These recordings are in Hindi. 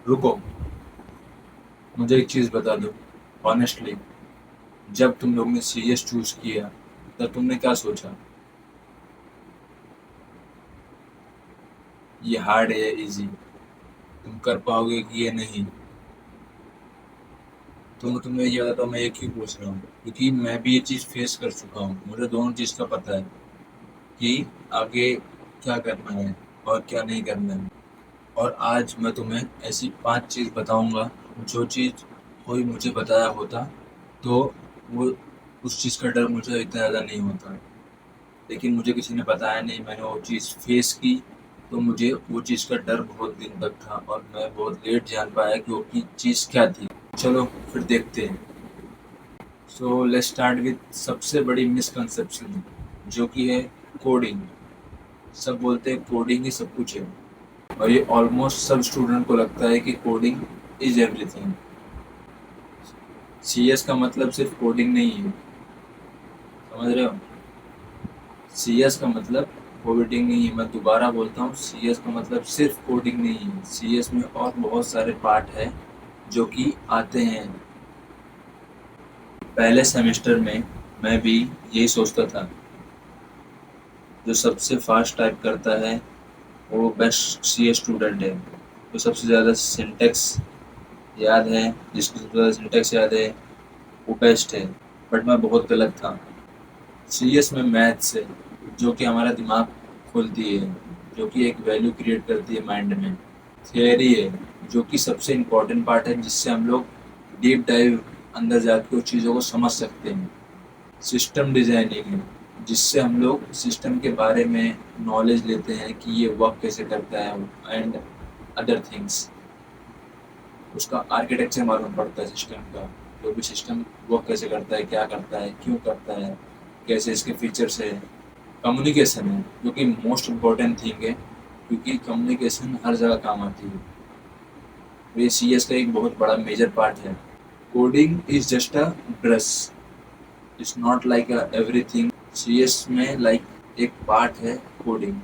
रुको, मुझे एक चीज़ बता दो ऑनेस्टली, जब तुम लोग ने सीएस चूज किया तब तुमने क्या सोचा? ये हार्ड है या इजी? तुम कर पाओगे कि ये नहीं? तो तुम्हें ये बताता हूँ, मैं एक ही पूछ रहा हूँ क्योंकि मैं भी ये चीज़ फेस कर चुका हूँ। मुझे दोनों चीज़ का पता है कि आगे क्या करना है और क्या नहीं करना है। और आज मैं तुम्हें ऐसी 5 चीज़ बताऊंगा जो चीज़ कोई मुझे बताया होता तो वो उस चीज़ का डर मुझे इतना ज़्यादा नहीं होता। लेकिन मुझे किसी ने बताया नहीं, मैंने वो चीज़ फेस की, तो मुझे वो चीज़ का डर बहुत दिन तक था और मैं बहुत लेट जान पाया कि वो चीज़ क्या थी। चलो फिर देखते हैं। सो लेट्स स्टार्ट विथ सबसे बड़ी मिसकंसेप्शन जो कि है कोडिंग। सब बोलते हैं कोडिंग ही सब कुछ है और ये ऑलमोस्ट सब स्टूडेंट को लगता है कि कोडिंग इज एवरीथिंग। सीएस का मतलब सिर्फ कोडिंग नहीं है, समझ रहे हो? सीएस का मतलब कोडिंग नहीं है। मैं दोबारा बोलता हूँ, सीएस का मतलब सिर्फ कोडिंग नहीं है। सीएस में और बहुत सारे पार्ट है जो कि आते हैं। पहले सेमेस्टर में मैं भी यही सोचता था, जो सबसे फास्ट टाइप करता है वो बेस्ट सीएस स्टूडेंट है। जो सबसे ज़्यादा सिंटेक्स याद है, जिसको सबसे ज़्यादा सिंटेक्स याद है, वो बेस्ट है। बट मैं बहुत गलत था। सीएस में मैथ्स है जो कि हमारा दिमाग खोलती है, जो कि एक वैल्यू क्रिएट करती है माइंड में। थियरी है जो कि सबसे इम्पोर्टेंट पार्ट है, जिससे हम लोग डीप डाइव अंदर जाके उस चीज़ों को समझ सकते हैं। सिस्टम डिज़ाइनिंग है जिससे हम लोग सिस्टम के बारे में नॉलेज लेते हैं कि ये वर्क कैसे करता है एंड अदर थिंग्स। उसका आर्किटेक्चर मालूम पड़ता है सिस्टम का, जो भी सिस्टम वर्क कैसे करता है, क्या करता है, क्यों करता है, कैसे इसके फीचर्स है। कम्युनिकेशन है जो कि मोस्ट इम्पॉर्टेंट थिंग है, क्योंकि कम्युनिकेशन हर जगह काम आती है। तो ये सीएस का एक बहुत बड़ा मेजर पार्ट है। Coding is just a brush, it's not like everything. CS में लाइक एक पार्ट है कोडिंग,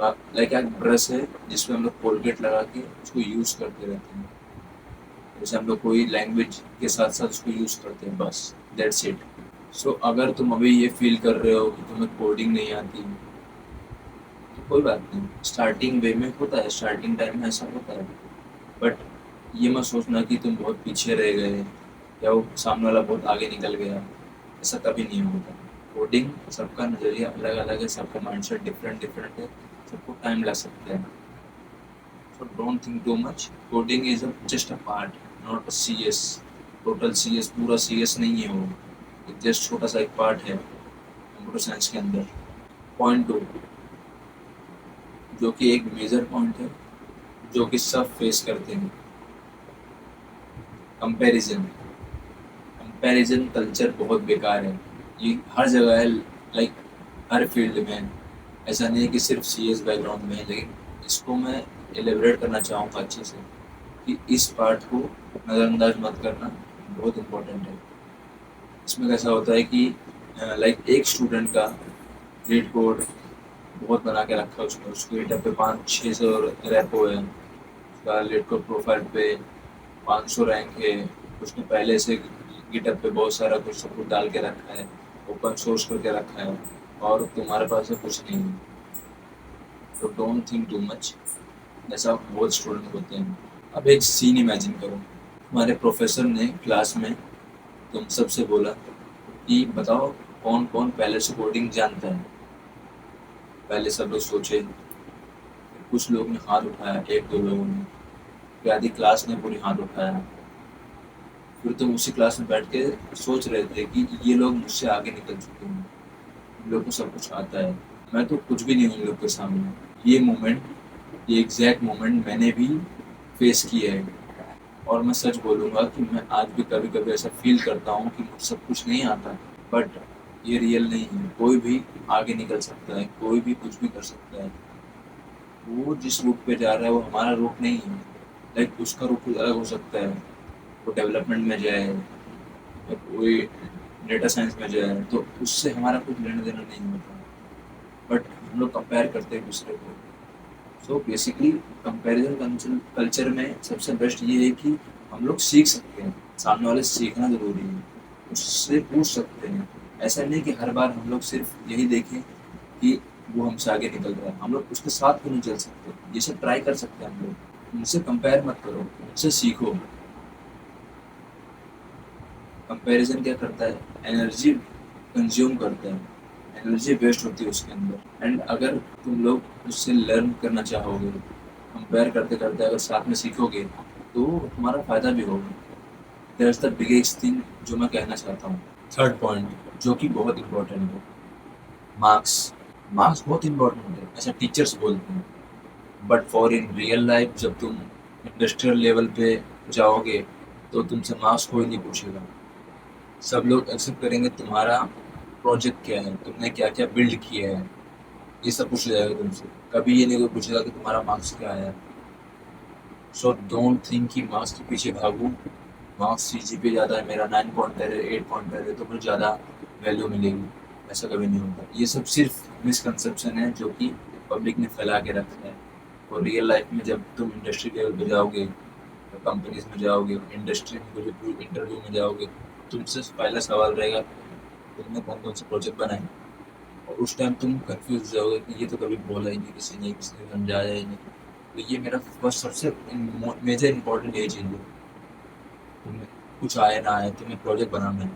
लाइक एक ब्रश है जिसमें हम लोग कोलगेट लगा के उसको यूज़ करते रहते हैं। जैसे हम लोग कोई लैंग्वेज के साथ साथ उसको यूज़ करते हैं, बस दैट्स इट। सो अगर तुम अभी ये फील कर रहे हो कि तुम्हें कोडिंग नहीं आती, तो कोई बात नहीं। स्टार्टिंग वे में होता है, स्टार्टिंग टाइम में ऐसा होता है। बट ये मत सोचना कि तुम बहुत पीछे रह गए या वो सामने वाला बहुत आगे निकल गया। ऐसा कभी नहीं होता। कोडिंग, सबका नज़रिया अलग अलग है, सबका माइंडसेट डिफरेंट डिफरेंट है, सबको टाइम लग सकता है। So don't think too much. Coding is just a part, not a CS. Total CS, पूरा सीएस नहीं है वो, एक जस्ट छोटा सा एक पार्ट है कंप्यूटर साइंस के अंदर। पॉइंट टू, जो कि एक मेजर पॉइंट है जो कि सब फेस करते हैं, कंपैरिजन। कंपैरिजन कल्चर बहुत बेकार है, ये हर जगह है, लाइक हर फील्ड में। ऐसा नहीं है कि सिर्फ सीएस बैकग्राउंड में है, लेकिन इसको मैं एलिब्रेट करना चाहूँगा अच्छे से कि इस पार्ट को नज़रअंदाज मत करना, बहुत इम्पोर्टेंट है। इसमें कैसा होता है कि लाइक एक स्टूडेंट का लीड कोड बहुत बना के रखा है उसने, उसके गिटहब पे 500-600 रेपो है, उसका लीड कोड प्रोफाइल पे 500 रैंक है। उसने पहले से गिटहब पे बहुत सारा कुछ सब कुछ डाल के रखा है, ओपन सोर्स करके रखा है, और तुम्हारे पास से कुछ नहीं है। तो डोंट थिंक टू मच, ऐसा बहुत स्टूडेंट होते हैं। अब एक सीन इमेजिन करो, हमारे प्रोफेसर ने क्लास में तुम सबसे बोला कि बताओ कौन कौन पहले से कोडिंग जानता है। पहले सब लोग सोचे, कुछ लोग ने हाथ उठाया, एक दो लोगों ने, फिर आधी क्लास ने पूरी हाथ उठाया। फिर तुम उसी क्लास में बैठ के सोच रहे थे कि ये लोग मुझसे आगे निकल चुके हैं, इन लोग को सब कुछ आता है, मैं तो कुछ भी नहीं हूँ इन लोग के सामने। ये मोमेंट, ये एग्जैक्ट मोमेंट मैंने भी फेस किया है। और मैं सच बोलूँगा कि मैं आज भी कभी कभी ऐसा फील करता हूँ कि मुझे सब कुछ नहीं आता। बट ये रियल नहीं है, कोई भी आगे निकल सकता है, कोई भी कुछ भी कर सकता है। वो जिस रूट पे जा रहा है वो हमारा रूट नहीं है। लाइक उसका रूट कुछ अलग हो सकता है, वो डेवलपमेंट में जाए या कोई डेटा साइंस में जाए, तो उससे हमारा कुछ लेना देना नहीं होता। बट हम लोग कंपेयर करते हैं दूसरे को। सो बेसिकली कंपैरिजन कल्चर में सबसे बेस्ट ये है कि हम लोग सीख सकते हैं, सामने वाले से सीखना ज़रूरी है, उससे पूछ सकते हैं। ऐसा नहीं कि हर बार हम लोग सिर्फ यही देखें कि वो हमसे आगे निकल रहा है, हम लोग उसके साथ क्यों नहीं चल सकते? ये सब ट्राई कर सकते हैं हम लोग। उनसे कंपेयर मत करो, उनसे सीखो। कंपैरिजन क्या करता है? एनर्जी कंज्यूम करता है, एनर्जी वेस्ट होती है उसके अंदर। एंड अगर तुम लोग उससे लर्न करना चाहोगे, कंपेयर करते करते अगर साथ में सीखोगे, तो तुम्हारा फ़ायदा भी होगा। दैट्स द बिगेस्ट थिंग जो मैं कहना चाहता हूँ। थर्ड पॉइंट जो कि बहुत इम्पोर्टेंट है, मार्क्स। मार्क्स बहुत इम्पोर्टेंट है, ऐसा टीचर्स बोलते हैं, but for in real life जब तुम इंडस्ट्रियल लेवल पे जाओगे, तो तुमसे मार्क्स कोई नहीं पूछेगा। सब लोग एक्सेप्ट करेंगे तुम्हारा प्रोजेक्ट क्या है, तुमने क्या क्या बिल्ड किया है, ये सब पूछा जाएगा तुमसे। कभी ये नहीं कोई पूछेगा कि तुम्हारा मार्क्स क्या आया। सो डोंट थिंक कि मार्क्स के पीछे भागूं, मार्क्स सीजीपीए ज़्यादा है मेरा, 9 पॉइंटर है, 8 पॉइंटर है, तो मुझे ज़्यादा वैल्यू मिलेगी। ऐसा कभी नहीं होता। ये सब सिर्फ मिसकंसेप्शन है जो कि पब्लिक ने फैला के रखा है। और रियल लाइफ में जब तुम इंडस्ट्री लेवल पे जाओगे, कंपनीज में जाओगे, इंडस्ट्री में जो इंटरव्यू में जाओगे, तुमसे पहला सवाल रहेगा तुमने कौन कौन से प्रोजेक्ट बनाए। और उस टाइम तुम कंफ्यूज हो जाओगे कि ये तो कभी बोला ही नहीं किसी ने, किसी ने समझाया ही नहीं। तो ये मेरा फर्स्ट सबसे मेजर इंपॉर्टेंट ये चीज़ है। तुम्हें कुछ आए ना आए, तुम्हें प्रोजेक्ट बनाना है,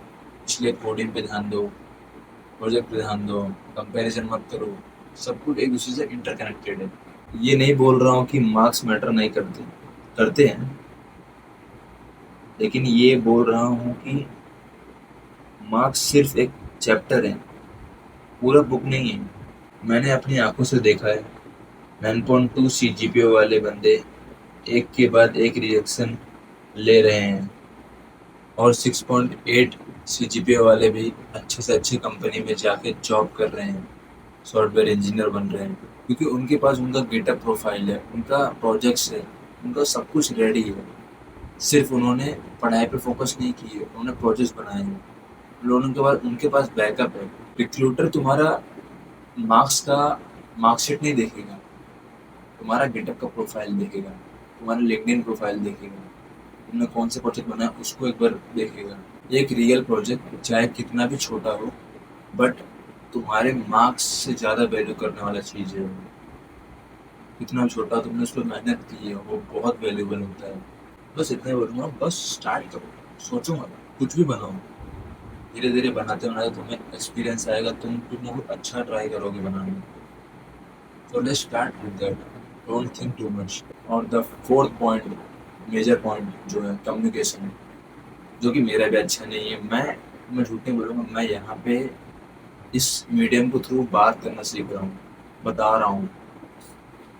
इसलिए कोडिंग पे ध्यान दो, प्रोजेक्ट पे ध्यान दो, कंपैरिजन मत करो। सब कुछ एक दूसरे से इंटरकनेक्टेड है। ये नहीं बोल रहा हूँ कि मार्क्स मैटर नहीं करते, करते हैं, लेकिन ये बोल रहा हूँ कि मार्क्स सिर्फ एक चैप्टर है, पूरा बुक नहीं है। मैंने अपनी आंखों से देखा है, 9.2 सीजीपीओ वाले बंदे एक के बाद एक रिएक्शन ले रहे हैं, और 6.8 सीजीपीए वाले भी अच्छे से अच्छी कंपनी में जाके जॉब कर रहे हैं, सॉफ्टवेयर इंजीनियर बन रहे हैं, क्योंकि उनके पास उनका गेटअप प्रोफाइल है, उनका प्रोजेक्ट्स है, उनका सब कुछ रेडी है। सिर्फ उन्होंने पढ़ाई पे फोकस नहीं की है, उन्होंने प्रोजेक्ट्स बनाए हैं, उनके पास बैकअप है। रिक्रूटर तुम्हारा मार्क्स का मार्कशीट नहीं देखेगा, तुम्हारा गेटअप का प्रोफाइल देखेगा, तुम्हारा लिंक्डइन प्रोफाइल देखेगा, तुमने कौन से प्रोजेक्ट बनाया उसको एक बार देखेगा। एक रियल प्रोजेक्ट चाहे कितना भी छोटा हो, बट तुम्हारे मार्क्स से ज़्यादा वैल्यू करने वाला चीज़ है वो। कितना भी छोटा तुमने उस पर मेहनत की है, वो बहुत वैल्यूबल होता है। बस इतना ही बोलूँगा, बस स्टार्ट करो, सोचो मत, कुछ भी बनाओ। धीरे धीरे बनाते बनाते तुम्हें एक्सपीरियंस आएगा, तुम कुछ ना कुछ अच्छा ट्राई करोगे बनाने में। So let's start with that, don't think too much. और the fourth point, major point जो है कम्युनिकेशन, जो कि मेरा भी अच्छा नहीं है। मैं झूठ नहीं बोलूँगा, मैं यहाँ पे इस मीडियम के थ्रू बात करना सीख रहा हूँ, बता रहा हूँ।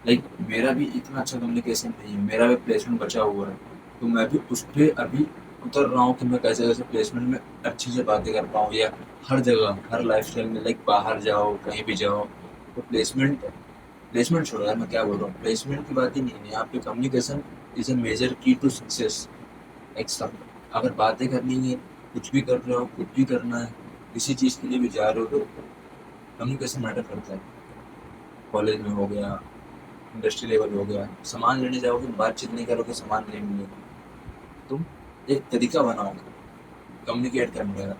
लाइक मेरा भी इतना अच्छा कम्युनिकेशन नहीं है, मेरा भी प्लेसमेंट बचा हुआ है, तो मैं भी उस पर अभी उतर रहा हूँ कि मैं कैसे कैसे प्लेसमेंट में अच्छी से बातें कर पाऊँ, या हर जगह हर लाइफस्टाइल में, लाइक बाहर जाओ कहीं भी जाओ, तो प्लेसमेंट प्लेसमेंट छोड़ो यार, मैं क्या बोल रहा हूँ, प्लेसमेंट की बात ही नहीं है यहाँ पे। कम्युनिकेशन इज अ मेजर की टू सक्सेस। एक सब, अगर बातें करनी है, कुछ भी कर रहे हो, कुछ भी करना है, किसी चीज़ के लिए भी जा रहे हो, तो कम्युनिकेशन मैटर करता है। कॉलेज में हो गया, इंडस्ट्री लेवल हो गया, सामान लेने जाओगे, बातचीत नहीं करोगे, सामान नहीं मिलेगा। तुम एक तरीका बनाओ कम्युनिकेट करने का।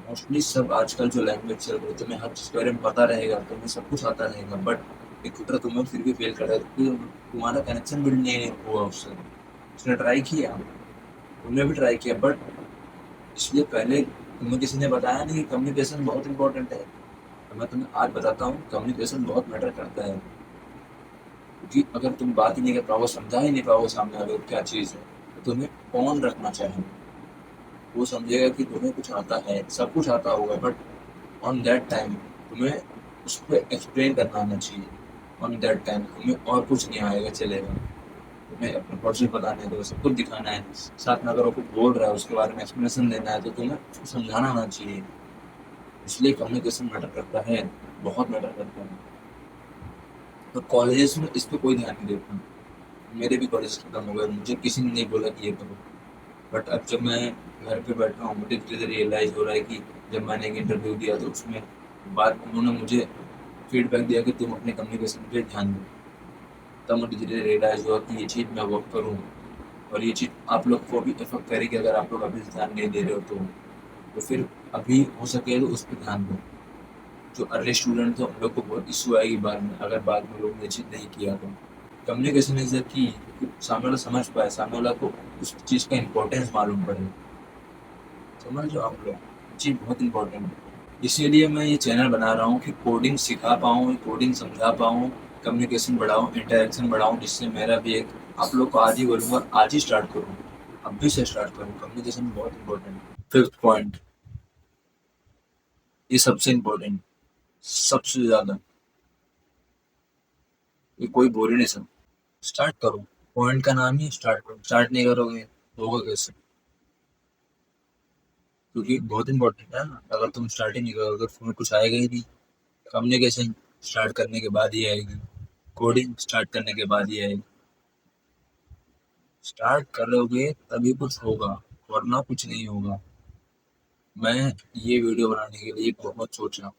मोस्टली सब आजकल जो लैंग्वेज चल रही है, तुम्हें हर चीज़ के बारे में पता रहेगा, तुम्हें सब कुछ आता रहेगा, बट रिक्रूटर तुम्हें फिर भी फेल कर रहा है, क्योंकि तुम्हारा कनेक्शन बिल्ड नहीं हुआ उससे। उसने ट्राई किया, तुमने भी ट्राई किया, बट इसलिए पहले तुम्हें किसी ने बताया नहीं कि कम्युनिकेशन बहुत इंपॉर्टेंट है। तो मैं तुम्हें आज बताता हूँ, कम्युनिकेशन बहुत मैटर करता है, क्योंकि अगर तुम बात ही नहीं कर पाओगे, समझा ही नहीं पाओगे सामने वाले को क्या चीज़ है, तो तुम्हें कौन रखना चाहिए। वो समझेगा कि तुम्हें कुछ आता है, सब कुछ आता होगा, बट ऑन दैट टाइम तुम्हें उस पर एक्सप्लेन करना आना चाहिए। ऑन दैट टाइम तुम्हें और कुछ नहीं आएगा, चलेगा। तुम्हें अपने प्रोजेक्ट बताने दो, सब कुछ दिखाना है, साथ में अगर वो कुछ बोल रहा है उसके बारे में एक्सप्लेनेशन देना है, तो तुम्हें उसको समझाना आना चाहिए। इसलिए कम्युनिकेशन मैटर करता है, बहुत मैटर करता है। तो कॉलेजेस में इस पर कोई ध्यान नहीं देता। मेरे भी कॉलेज खत्म हो गए, मुझे किसी ने नहीं बोला कि ये करो, बट अब जब मैं घर पे बैठा हूँ, मुझे धीरे धीरे रियलाइज़ हो रहा है कि जब मैंने एक इंटरव्यू दिया तो उसमें बाद उन्होंने मुझे फीडबैक दिया कि तुम अपने कम्युनिकेशन पे ध्यान दो। तब मुझे धीरे धीरे रियलाइज़ हुआ कि ये चीज़ मैं वर्क करूँ और ये चीज़ आप लोग को भी इफ़ेक्ट करेगी अगर आप लोग अभी से ध्यान नहीं दे रहे हो तो फिर अभी हो सके तो उस पे ध्यान दो। जो अर्ली स्टूडेंट थे उन लोग को बहुत इश्यू आएगी बाद में, अगर बाद में लोग ने चीज़ नहीं किया तो। कम्युनिकेशन इज़ द की, सामने वाला समझ पाए, सामने वाला को उस चीज़ का इम्पोर्टेंस मालूम पड़े। समझ रहे हो आप लोग? चीज़ बहुत इम्पोर्टेंट है। इसीलिए मैं ये चैनल बना रहा हूँ कि कोडिंग सिखा पाऊँ, कोडिंग समझा पाऊँ, कम्युनिकेशन बढ़ाऊँ, इंटरेक्शन बढ़ाऊँ, जिससे मेरा भी एक आप लोग को आज ही बोलूँगा, आज ही स्टार्ट करूँ, अभी से स्टार्ट करूँ। कम्युनिकेशन बहुत इम्पोर्टेंट है। फिफ्थ पॉइंट, ये सबसे इम्पोर्टेंट, सबसे ज़्यादा, ये कोई बोल ही नहीं सकता। स्टार्ट करो, पॉइंट का नाम ही स्टार्ट करो। स्टार्ट नहीं करोगे तो होगा कैसे? क्योंकि बहुत इम्पोर्टेंट है ना, अगर तुम स्टार्ट ही नहीं करोगे तो तुम्हें कुछ आएगा ही नहीं। कम्युनिकेशन स्टार्ट करने के बाद ही आएगी, कोडिंग स्टार्ट करने के बाद ही आएगी। स्टार्ट करोगे तभी कुछ होगा, वरना कुछ नहीं होगा। मैं ये वीडियो बनाने के लिए बहुत सोचा,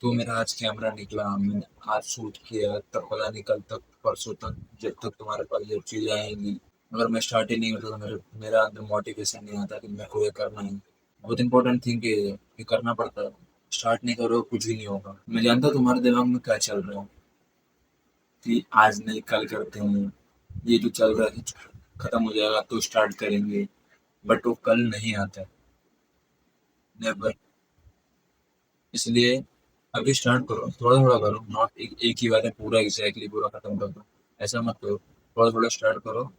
तो मेरा आज कैमरा निकला, मैंने आज शूट किया, तब पता नहीं कल तक परसों तक जब तक तुम्हारे पास ये चीज़ें आएंगी। अगर मैं स्टार्ट ही नहीं करता तो मेरा अंदर मोटिवेशन नहीं आता कि मेरे को ये करना है। बहुत इंपॉर्टेंट थिंग ये करना पड़ता है। स्टार्ट नहीं करो कुछ भी नहीं होगा। मैं जानता हूँ तुम्हारे दिमाग में क्या चल रहा है कि आज नहीं कल करते हैं, ये जो चल रहा है खत्म हो जाएगा तो स्टार्ट करेंगे, बट वो कल नहीं आता। नेवर। इसलिए अभी स्टार्ट करो, थोड़ा थोड़ा करो, नॉट एक ही बार में पूरा एग्जैक्टली पूरा खत्म कर दो। ऐसा मत करो, थोड़ा थोड़ा स्टार्ट करो।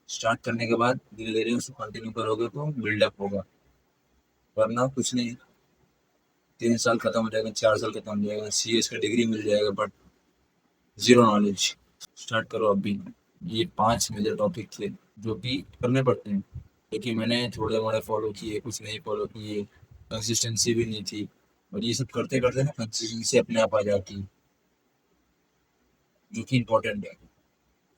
स्टार्ट करने के बाद धीरे धीरे उसको कंटिन्यू करोगे तो बिल्डअप होगा, वरना कुछ नहीं। 3 साल खत्म हो जाएगा, 4 साल खत्म हो जाएगा, CS का डिग्री मिल जाएगा, बट जीरो नॉलेज। स्टार्ट करो अभी। ये 5 मेजर टॉपिक थे जो कि करने पड़ते हैं, लेकिन मैंने थोड़े मोड़े फॉलो किए, कुछ नहीं फॉलो किए, कंसिस्टेंसी भी नहीं थी। और ये सब करते करते ना कंसिस्टेंसी अपने आप आ जाती है, जो कि इम्पोर्टेंट है।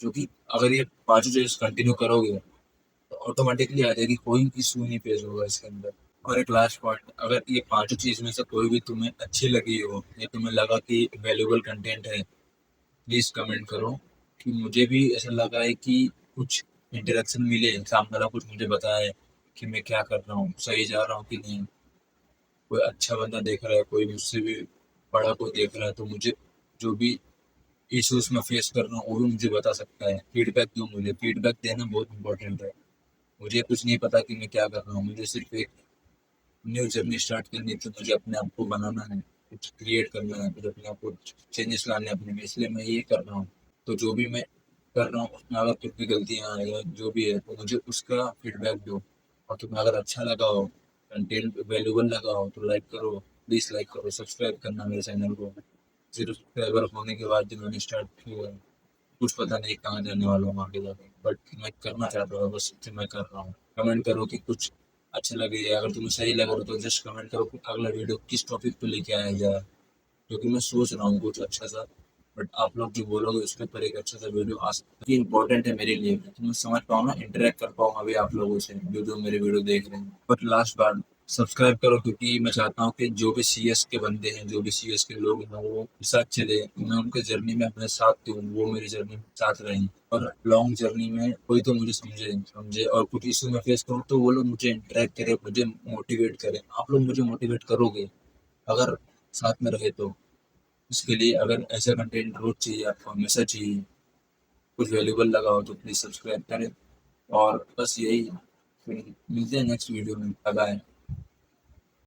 जो कि अगर ये पांचों चीज कंटिन्यू करोगे तो ऑटोमेटिकली आ जाएगी, कोई इशू नहीं फेस होगा इसके अंदर। और एक लास्ट पॉइंट, अगर ये पांचों चीज में से कोई भी तुम्हें अच्छी लगी हो या तुम्हें लगा कि वैल्यूबल कंटेंट है, प्लीज कमेंट करो कि मुझे भी ऐसा लगा है कि कुछ इंटरेक्शन मिले, सामने वाला कुछ मुझे बताए कि मैं क्या कर रहा हूँ, सही जा रहा हूँ कि नहीं। कोई अच्छा बंदा देख रहा है, कोई मुझसे भी बड़ा कोई देख रहा है, तो मुझे जो भी इश्यूज में फेस कर रहा हूँ वो भी मुझे बता सकता है। फीडबैक दो, मुझे फीडबैक देना बहुत इंपॉर्टेंट है। मुझे कुछ नहीं पता कि मैं क्या कर रहा हूँ, मुझे सिर्फ एक न्यू जर्नी स्टार्ट करनी है, तो मुझे अपने आप को बनाना है, कुछ क्रिएट करना है, कुछ अपने आप को चेंजेस लाने हैं अपने में, इसलिए मैं ये कर रहा हूँ। तो जो भी मैं कर रहा हूँ उसमें अगर कुछ भी गलतियाँ हैं या जो भी है तो मुझे उसका फीडबैक दो। और तुम्हें अगर अच्छा लगा हो, कंटेंट वैल्यूबल लगा हो तो लाइक करो, प्लीज़ लाइक करो, सब्सक्राइब करना मेरे चैनल को। 0 सब्सक्राइबर होने के बाद जो मैंने स्टार्ट किया है, कुछ पता नहीं कहाँ जाने वाला हूँ आगे जाके, बट मैं करना चाहता हूँ, बस इसलिए मैं कर रहा हूँ। कमेंट करो कि कुछ अच्छा लगे, या अगर तुम्हें सही लग रहा हो तो जस्ट कमेंट करो कि अगला वीडियो किस टॉपिक पे लेके आया जाए, क्योंकि मैं सोच रहा हूँ कुछ अच्छा सा। बट आप लोग जो बोलोगे उसके ऊपर एक अच्छा सा वीडियो आ सकता है, इम्पोर्टेंट है मेरे लिए कि मैं समझ पाऊँ ना, इंटरेक्ट कर पाऊँ अभी आप लोगों से जो जो मेरे वीडियो देख रहे हैं। बट लास्ट बार सब्सक्राइब करो, क्योंकि मैं चाहता हूँ कि जो भी CS के बंदे हैं, जो भी CS के लोग हैं वो साथ चले, मैं उनके जर्नी में अपने साथ दूँ, वो मेरी जर्नी में साथ रहें। और लॉन्ग जर्नी में कोई तो मुझे समझे समझे, और कुछ इशू में फेस करूँ तो वो लोग मुझे इंटरेक्ट करें, मुझे मोटिवेट करें। आप लोग मुझे मोटिवेट करोगे अगर साथ में रहे तो। इसके लिए अगर ऐसा कंटेंट रोज चाहिए, आपको हमेशा चाहिए, कुछ वैल्यूबल लगा हो तो प्लीज़ सब्सक्राइब करें। और बस यही है। फिर मिलते हैं नेक्स्ट वीडियो में। Bye bye.